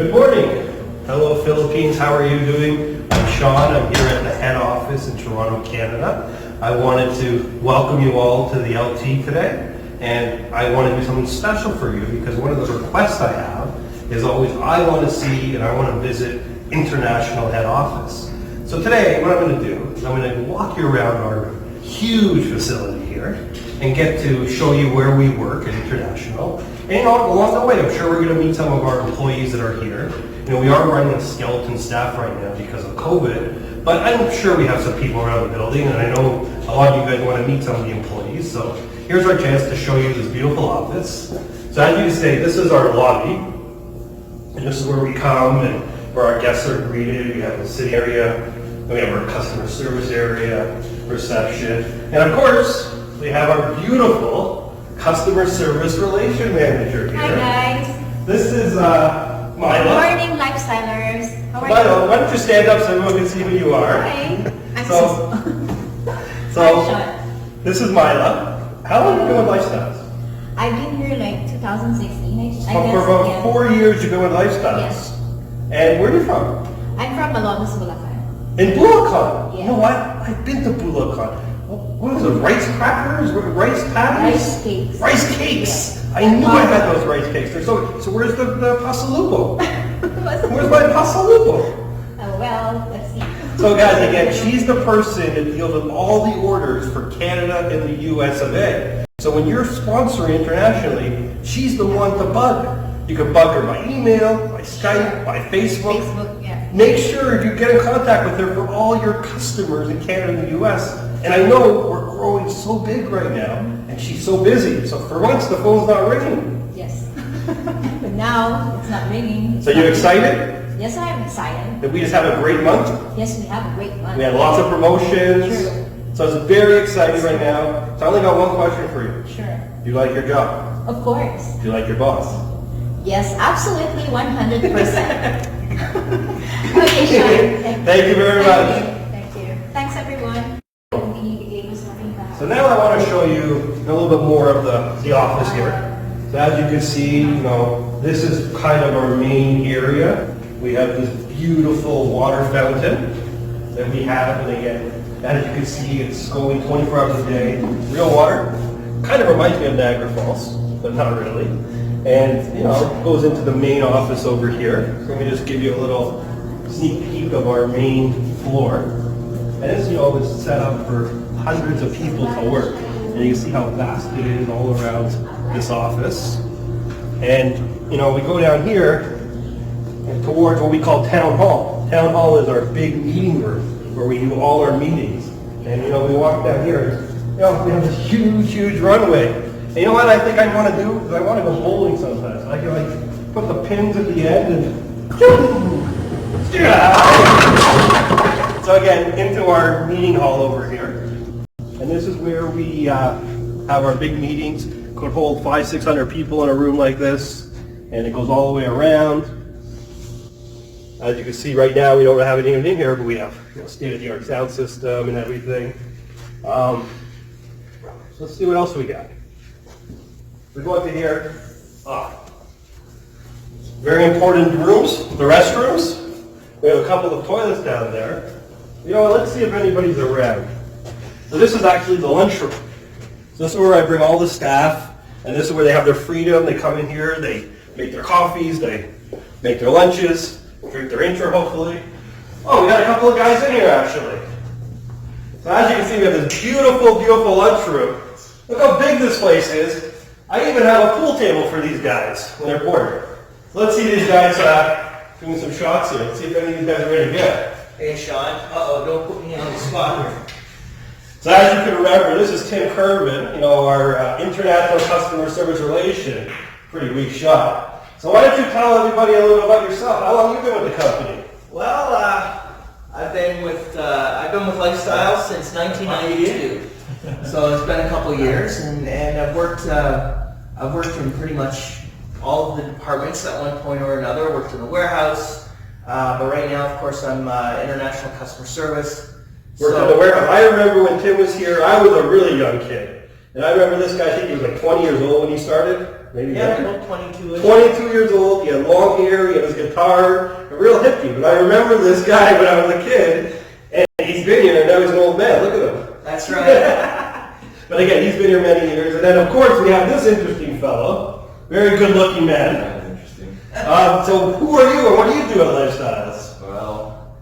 Good morning. Hello Philippines, how are you doing? I'm Shawn, I'm here at the head office in Toronto, Canada. I wanted to welcome you all to the LT today, and I want to do something special for you because one of the requests I have is always I want to see and I want to visit international head office. So today what I'm going to do is I'm going to walk you around our huge facility here and get to show you where we work at International. And along the way, I'm sure we're going to meet some of our employees that are here. We are running a skeleton staff right now because of COVID, but I'm sure we have some people around the building, and I know a lot of you guys want to meet some of the employees. So here's our chance to show you this beautiful office. So as you can see, this is our lobby, and this is where we come and where our guests are greeted. We have the sitting area, and we have our customer service area, reception, and of course, we have our beautiful customer service relation manager here. Hi guys. This is Good Myla. morning, lifestylers. How are Myla, you? why don't you stand up so everyone can see who you are? Hi. I'm So Shawn. this is Myla. How long have you been with Lifestyles? I've been here like 2016. I guess. For about Yeah. 4 years you've been with Lifestyles. Yes. And where are you from? I'm from Malolos, Bulacan. In Bulacan. Yeah. You know what? I've been to Bulacan. What is it? Rice crackers? Rice patties? Rice cakes. Rice cakes. Yeah. I knew I had those rice cakes. So where's the pasalupo? Where's my pasalupo? Oh well, let's see. So guys, again, she's the person that deals with all the orders for Canada and the US of A. So when you're sponsoring internationally, she's the one to bug. You can bug her by email, by Skype, by Facebook. Facebook, yeah. Make sure you get in contact with her for all your customers in Canada and the US. And I know we're growing so big right now, and she's so busy. So for once, the phone's not ringing. Yes. But now it's not ringing. So you excited? Yes, I am excited. That we just had a great month? Yes, we have a great month. We had lots of promotions. Sure. So it's very exciting right now. So I only got one question for you. Sure. Do you like your job? Of course. Do you like your boss? Yes, absolutely, 100%. Okay, Shawn. Thank you very much. Thank you. Thanks, everyone. So now I want to show you a little bit more of the office here. So as you can see, this is kind of our main area. We have this beautiful water fountain that we have, and again, as you can see, it's going 24 hours a day. Real water. Kind of reminds me of Niagara Falls, but not really. And it goes into the main office over here. So let me just give you a little sneak peek of our main floor. And this, is set up for hundreds of people to work. And you can see how vast it is all around this office. And, we go down here and towards what we call Town Hall. Town Hall is our big meeting room where we do all our meetings. And, we walk down here, we have this huge runway. And you know what I think I want to do? Is I want to go bowling sometimes. I can put the pins at the end and so again, into our meeting hall over here. And this is where we have our big meetings. Could hold 500-600 people in a room like this. And it goes all the way around. As you can see right now, we don't have anything in here, but we have state-of-the-art sound system and everything. So let's see what else we got. We go into here. Very important rooms, the restrooms. We have a couple of toilets down there. Let's see if anybody's around. So this is actually the lunchroom. So this is where I bring all the staff, and this is where they have their freedom. They come in here, they make their coffees, they make their lunches, drink their intro hopefully. Oh, we got a couple of guys in here actually. So as you can see, we have this beautiful lunchroom. Look how big this place is. I even have a pool table for these guys when they're bored. So let's see these guys doing some shots here. Let's see if any of these guys are ready to go. Hey Shawn, don't put me on the spot here. So as you can remember, this is Tim Kervin, our international customer service relation. Pretty weak shot. So why don't you tell everybody a little about yourself? How long have you been with the company? Well, I've been with Lifestyle since 1992. So it's been a couple years, and I've worked in pretty much all of the departments at one point or another. I worked in the warehouse, but right now, of course, I'm international customer service. Worked in the warehouse. I remember when Tim was here, I was a really young kid. And I remember this guy, I think he was like 20 years old when he started. maybe Yeah, younger. about 22-ish. 22 years old, he had long hair, he had his guitar, a real hippie. But I remember this guy when I was a kid, and he's been here, and now he's an old man. Look at him. That's right. But again, he's been here many years. And then, of course, we have this interesting fellow, very good-looking man. Interesting. So who are you, and what do you do at Lifestyles? Well,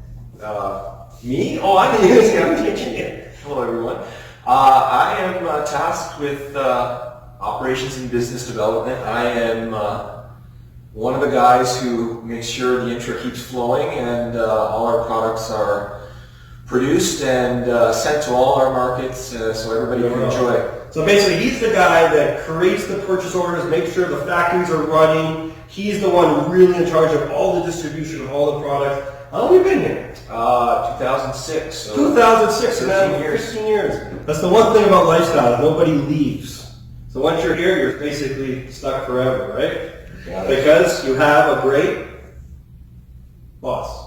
me? Oh, I'm teaching it. Hello, everyone. I am tasked with operations and business development. I am one of the guys who makes sure the intro keeps flowing and all our products are produced and sent to all our markets so everybody can enjoy it. So basically, he's the guy that creates the purchase orders, makes sure the factories are running. He's the one really in charge of all the distribution of all the products. How long have you been here? 2006. So 2006, 15 years. 15 years. That's the one thing about Lifestyle, nobody leaves. So once you're here, you're basically stuck forever, right? Yeah. Because you have a great boss.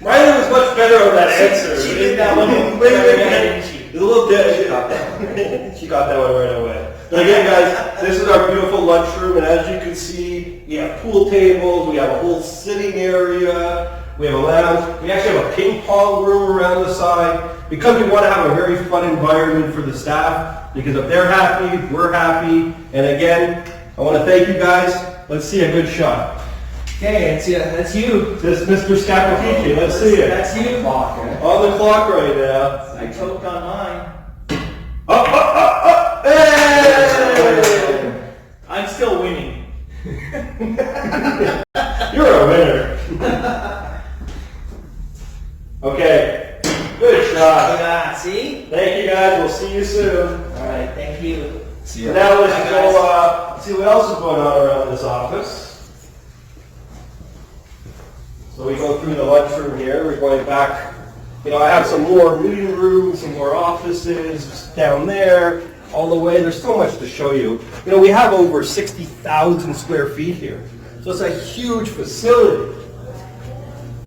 Riley was much better on that answer. She did that one Wait, didn't she? It's a little dead. She got that one right away. But again, guys, this is our beautiful lunchroom, and as you can see, we have pool tables, we have a whole sitting area, we have a lounge, we actually have a ping pong room around the side, because we want to have a very fun environment for the staff, because if they're happy, we're happy, and again, I want to thank you guys. Let's see a good shot. Okay, that's you. This is Mr. Scappafici, let's see it. That's you. On the clock right now. I choked on mine. Up, up, up, up! Hey! I'm still winning. You're a winner. Okay, good Look shot. at that, see? Thank you guys, we'll see you soon. Alright, thank you. See So ya. now let's Bye, go see what else is going on around this office. So we go through the lunchroom here, we're going back. You know, I have some more meeting rooms, some more offices down there, all the way. There's so much to show you. You know, we have over 60,000 square feet here. So it's a huge facility.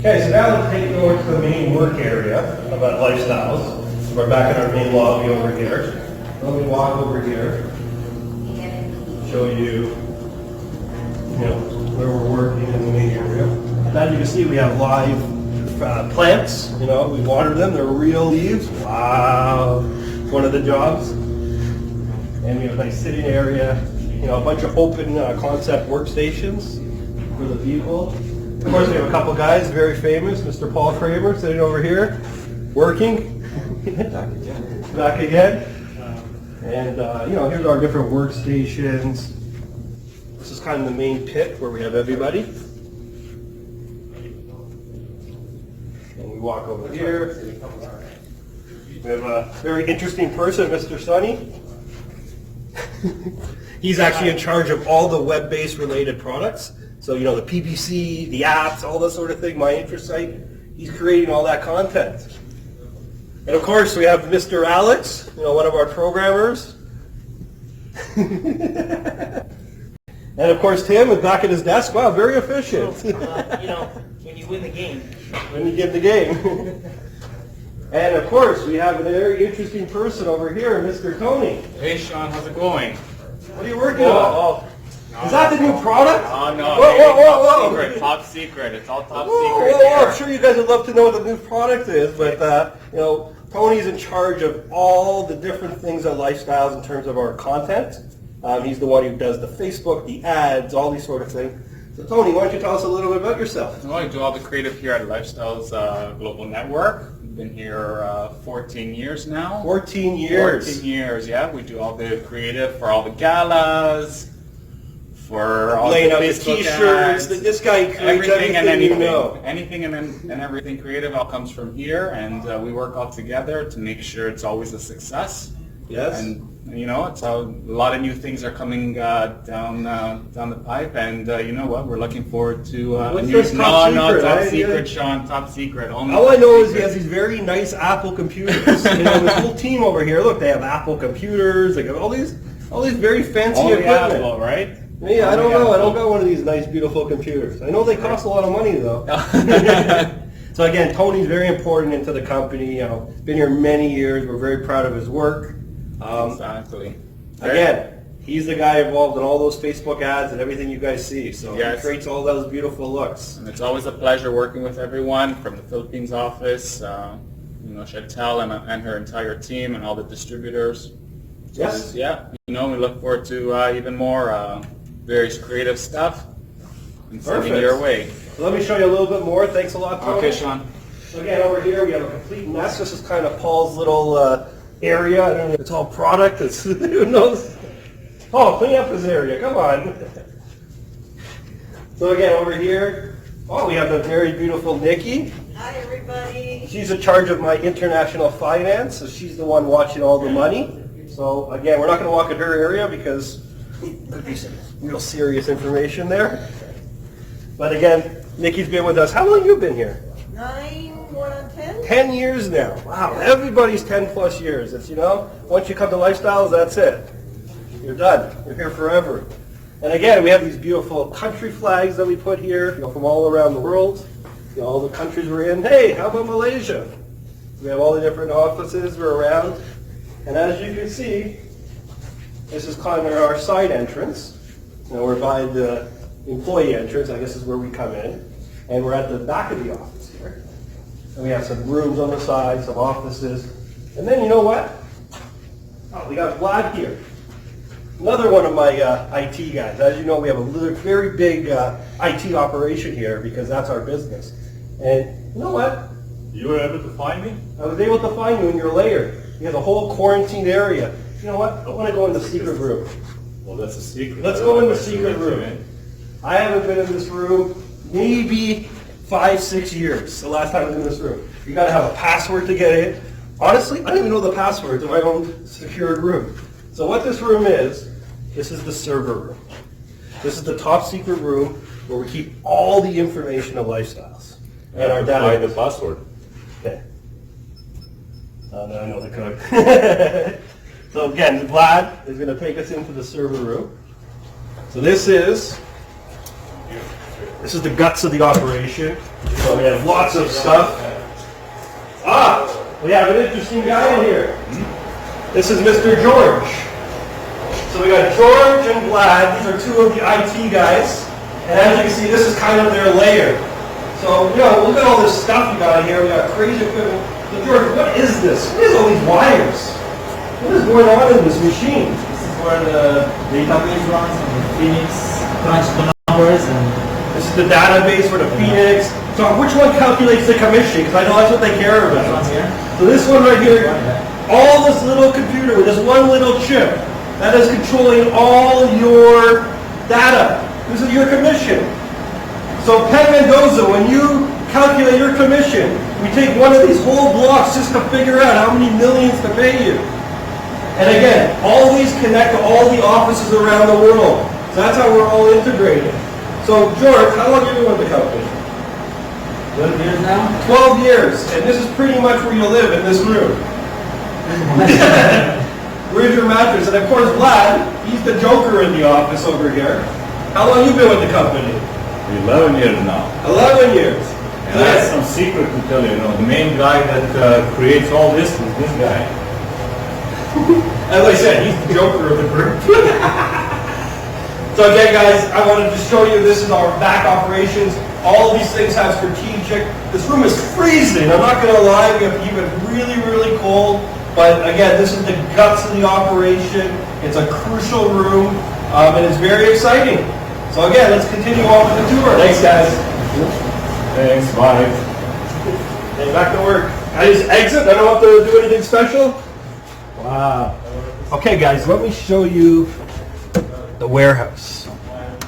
Okay, so now let's take you over to the main work area about Lifestyles. So we're back in our main lobby over here. Let me walk over here, show you, where we're working in the main area. As you can see, we have live plants. You know, we water them. They're real leaves. Wow, it's one of the jobs. And we have a nice sitting area. You know, a bunch of open concept workstations for the people. Of course, we have a couple guys, very famous. Mr. Paul Kramer sitting over here, working. Back again. And here's our different workstations. This is kind of the main pit where we have everybody. And we walk over here. We have a very interesting person, Mr. Sonny. He's actually in charge of all the web-based related products. So, the PPC, the apps, all that sort of thing, my interest site. He's creating all that content. And of course, we have Mr. Alex, one of our programmers. And of course, Tim is back at his desk. Wow, very efficient. When you win the game. When you get the game. And of course, we have a very interesting person over here, Mr. Tony. Hey Sean, how's it going? What are you working on? Is that the new product? Oh no, Whoa, baby, whoa, whoa, top whoa. secret, top secret. It's all top Whoa, secret whoa, whoa. here. I'm sure you guys would love to know what the new product is, but Tony's in charge of all the different things at Lifestyles in terms of our content. He's the one who does the Facebook, the ads, all these sort of things. So Tony, why don't you tell us a little bit about yourself? Well, I do all the creative here at Lifestyles Global Network. I've been here 14 years now. 14 years. 14 years, yeah. We do all the creative for all the galas, for all Laying the out the Facebook t-shirts. ads, This guy creates everything and anything anything. you know. Anything and everything creative all comes from here, and we work all together to make sure it's always a success. Yes. And it's a lot of new things are coming down the pipe, and you know what? We're looking forward to What's new. this top secret, top right? secret, Yeah. Sean. Top secret. Only All I top know is he secret. has these very nice Apple computers. This whole team over here, look, they have Apple computers. They got all these very fancy Only equipment. Apple, right? Me, I don't Only know. I Apple. don't got one of these nice, beautiful computers. I know they cost a lot of money, though. So again, Tony's very important into the company. Been here many years. We're very proud of his work. Exactly. Again, he's the guy involved in all those Facebook ads and everything you guys see. So Yes. he creates all those beautiful looks. And it's always a pleasure working with everyone from the Philippines office, Chantel and her entire team and all the distributors. Yes. Yeah, we look forward to even more various creative stuff and sending Perfect. your way. So let me show you a little bit more. Thanks a lot, Tony. Okay, Sean. So again, over here we have a complete mess. This is kind of Paul's little area. I don't know if it's all product. It's, who knows? Paul, clean up this area. Come on. So again, over here, we have the very beautiful Nikki. Hi, everybody. She's in charge of my international finance, so she's the one watching all the money. So again, we're not going to walk in her area because there'd be some real serious information there. But again, Nikki's been with us. How long have you been here? 9, 1 on 10. 10 years now. Wow, everybody's 10 plus years. It's, once you come to Lifestyles, that's it. You're done. You're here forever. And again, we have these beautiful country flags that we put here, from all around the world. All the countries we're in. Hey, how about Malaysia? We have all the different offices we're around. And as you can see, this is kind of our side entrance. We're by the employee entrance, I guess is where we come in. And we're at the back of the office here. And we have some rooms on the side, some offices. And then you know what? We got Vlad here. Another one of my IT guys. As you know, we have a very big IT operation here because that's our business. And you know what? You were able to find me? I was able to find you in your lair. You have a whole quarantined area. You know what? I want to go in the secret room. Well, that's a secret. Let's go in the secret room. I haven't been in this room maybe 5-6 years, the last time I was in this room. You got to have a password to get in. Honestly, I don't even know the password to my own secured room. So what this room is, this is the server room. This is the top secret room where we keep all the information of Lifestyles. And our data. Find the password. Okay. Now I know the code. So again, Vlad is going to take us into the server room. So this is the guts of the operation. So we have lots of stuff. We have an interesting guy in here. This is Mr. George. So we got George and Vlad. These are two of the IT guys. And as you can see, this is kind of their layer. So, look at all this stuff we got here. We got crazy equipment. So George, what is this? What is all these wires? What is going on in this machine? This is where the database runs and the Phoenix crunch the numbers and This is the database for the Phoenix. So which one calculates the commission? Because I know that's what they care this about. one's here. So this one right here, all this little computer with this one little chip, that is controlling all your data. This is your commission. So Penn Mendoza, when you calculate your commission, we take one of these whole blocks just to figure out how many millions to pay you. And again, all these connect to all the offices around the world. So that's how we're all integrated. So George, how long have you been with the company? 12 years now. 12 years, and this is pretty much where you live, in this room. Where's your mattress? And of course, Vlad, he's the joker in the office over here. How long you been with the company? 11 years now. 11 years. And I have some secret to tell you. The main guy that creates all this is this guy. As I said, he's the joker of the group. So again, guys, I wanted to show you this is our back operations. All these things have strategic. This room is freezing. I'm not going to lie. We have to keep it really, really cold. But again, this is the guts of the operation. It's a crucial room, and it's very exciting. So again, let's continue on with the tour. Thanks, guys. Thanks, bye. And back to work. I just exit. I don't have to do anything special. Wow. Okay, guys, let me show you the warehouse.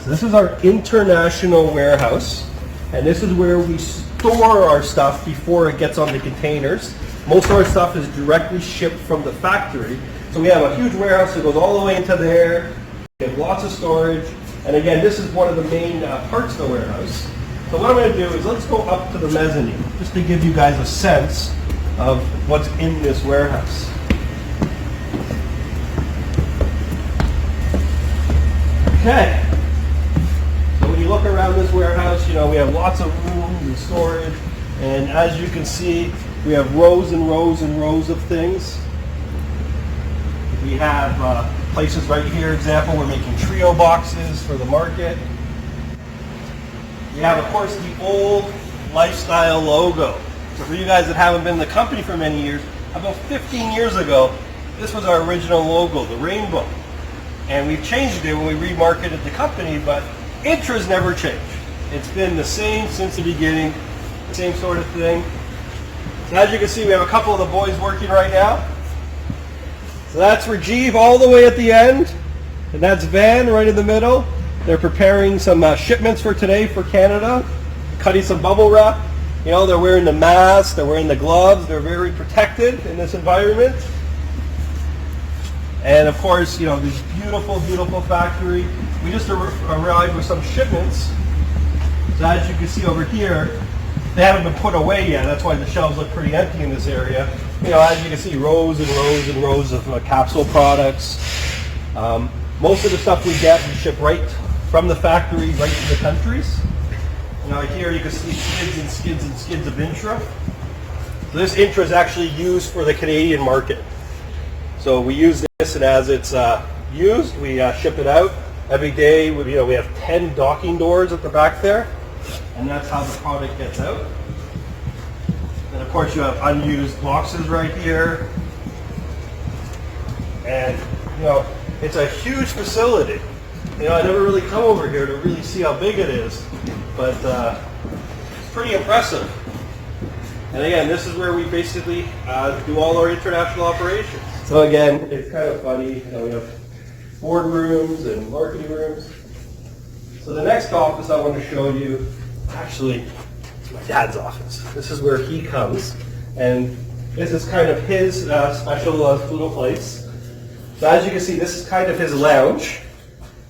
So this is our international warehouse, and this is where we store our stuff before it gets on the containers. Most of our stuff is directly shipped from the factory. So we have a huge warehouse that goes all the way into there. We have lots of storage. And again, this is one of the main parts of the warehouse. So what I'm going to do is let's go up to the mezzanine, just to give you guys a sense of what's in this warehouse. Okay. So when you look around this warehouse, we have lots of rooms and storage. And as you can see, we have rows and rows and rows of things. We have places right here, example, we're making trio boxes for the market. We have, of course, the old lifestyle logo. So for you guys that haven't been in the company for many years, about 15 years ago, this was our original logo, the rainbow. And we've changed it when we remarketed the company, but intra's never changed. It's been the same since the beginning, same sort of thing. So as you can see, we have a couple of the boys working right now. So that's Rajiv all the way at the end, and that's Van right in the middle. They're preparing some shipments for today for Canada, cutting some bubble wrap. You know, they're wearing the mask, they're wearing the gloves, they're very protected in this environment. And of course, you know, this beautiful, beautiful factory. We just arrived with some shipments. So as you can see over here, they haven't been put away yet. That's why the shelves look pretty empty in this area. You know, as you can see, rows and rows and rows of capsule products. Most of the stuff we get, we ship right from the factory right to the countries. Now here you can see skids and skids and skids of intra. So this intra is actually used for the Canadian market. So we use this, and as it's used, we ship it out every day. We have 10 docking doors at the back there, and that's how the product gets out. And of course you have unused boxes right here. And you know, it's a huge facility. You know, I never really come over here to really see how big it is, but it's pretty impressive. And again, this is where we basically do all our international operations. So again, it's kind of funny. You know, we have boardrooms and marketing rooms. So the next office I want to show you, actually, is my dad's office. This is where he comes, and this is kind of his special little place. So as you can see, this is kind of his lounge.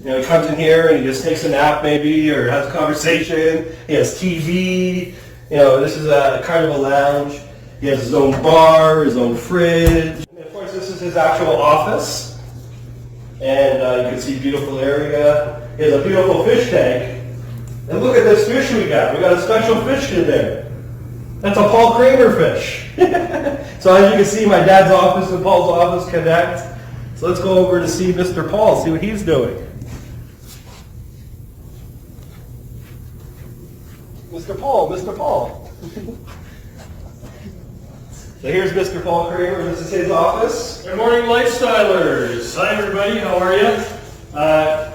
You know, he comes in here and he just takes a nap maybe, or has a conversation. He has TV. You know, this is a kind of a lounge. He has his own bar, his own fridge. And of course, this is his actual office. And you can see beautiful area. He has a beautiful fish tank. And look at this fish we got. We got a special fish in there. That's a Paul Kramer fish. So as you can see, my dad's office and Paul's office connect. So let's go over to see Mr. Paul, see what he's doing. Mr. Paul, Mr. Paul. So here's Mr. Paul Kramer. This is his office. Good morning, lifestylers. Hi, everybody. How are you?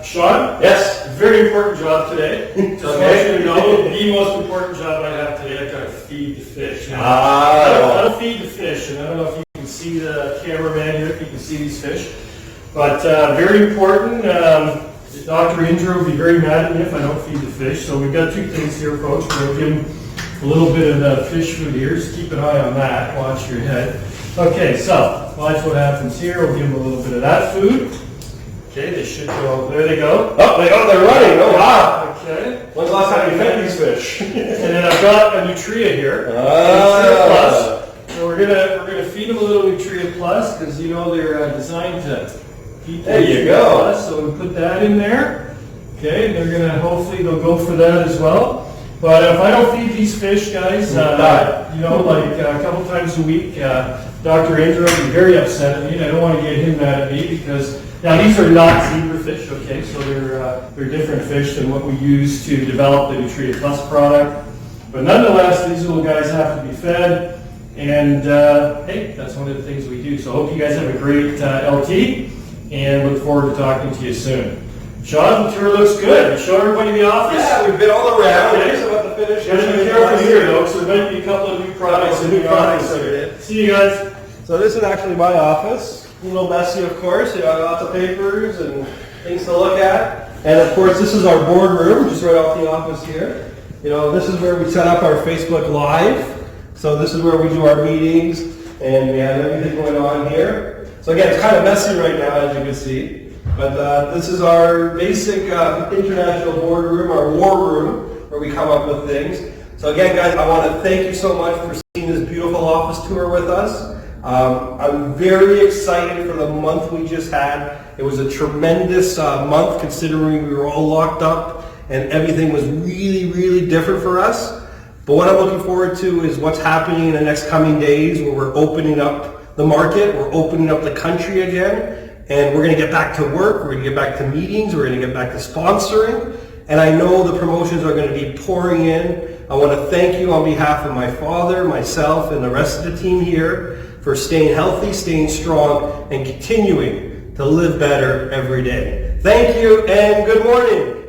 Shawn? Yes. Very important job today. Just Okay. want you to know, the most important job I have today, I gotta feed the fish. Now, Ah. I gotta feed the fish, and I don't know if you can see the cameraman here, if you can see these fish. But very important. Dr. Indra will be very mad at me if I don't feed the fish. So we've got two things here, folks. We're gonna give him a little bit of fish food here, so keep an eye on that. Watch your head. Okay, so watch what happens here. We'll give them a little bit of that food. Okay, they should go. There they go. Oh, they're running. Oh, wow. Okay. When's the last time you fed these fish? And then I've got a Nutria here. Ah. Nutria Plus. So we're gonna feed them a little Nutria Plus because you know they're designed to keep. There you Nutria go. Plus, so we put that in there. Okay, they're gonna hopefully they'll go for that as well. But if I don't feed these fish, guys, you know, like a couple times a week, Dr. Indra will be very upset at me, and I don't want to get him mad at me because now these are not zebra fish, okay? So they're different fish than what we use to develop the Nutria Plus product. But nonetheless, these little guys have to be fed, and hey, that's one of the things we do. So I hope you guys have a great LT, and look forward to talking to you soon. Shawn, the tour looks good. Show everybody the office. Yeah, we've been all around. Okay. We're just about to finish. Gotta be careful here, though, so there might be a couple of new products in the office. See you guys. So this is actually my office. A little messy, of course. You know, lots of papers and things to look at. And of course, this is our boardroom, just right off the office here. You know, this is where we set up our Facebook Live. So this is where we do our meetings, and we have everything going on here. So again, it's kind of messy right now, as you can see. But this is our basic international boardroom, our war room, where we come up with things. So again, guys, I want to thank you so much for seeing this beautiful office tour with us. I'm very excited for the month we just had. It was a tremendous month considering we were all locked up and everything was really, really different for us. But what I'm looking forward to is what's happening in the next coming days where we're opening up the market, we're opening up the country again. and we're going to get back to work, we're going to get back to meetings, we're going to get back to sponsoring, and I know the promotions are going to be pouring in. I want to thank you on behalf of my father, myself, and the rest of the team here for staying healthy, staying strong, and continuing to live better every day. Thank you, and good morning.